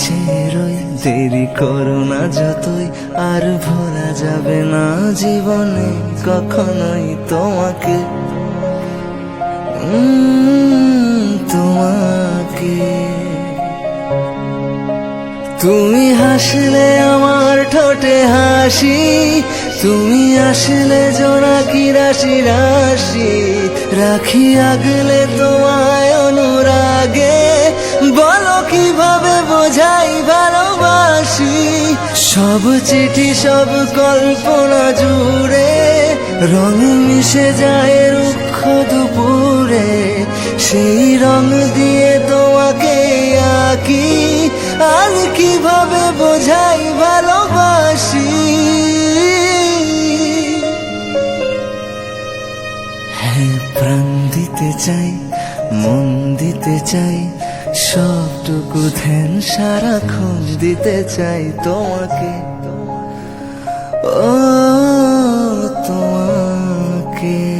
চেয়ে রই, দেরি করো না যতই, আর ভোলা যাবে না জীবনে কখনোই তোমাকে, তোমাকে। তুমি হাসলে আমার ঠোঁটে হাসি, তুমি আসলে জোনাকি রাশি রাশি, রাখি আগলে তোমায় অনুরাগে, বলো কিভাবে বোঝাই ভালোবাসি। সব চিঠি সব কল্পনা জুড়ে রং মিশে যায় রুক্ষ দুপুরে, সেই রং দিয়ে তোমাকে আঁকি, আর কিভাবে বোঝাই ভালোবাসি। হ্যাঁ, প্রাণ দিতে চাই, মন দিতে চাই, সবটুকু ধ্যান সারাক্ষণ দিতে চাই তোমাকে, ও তোমাকে।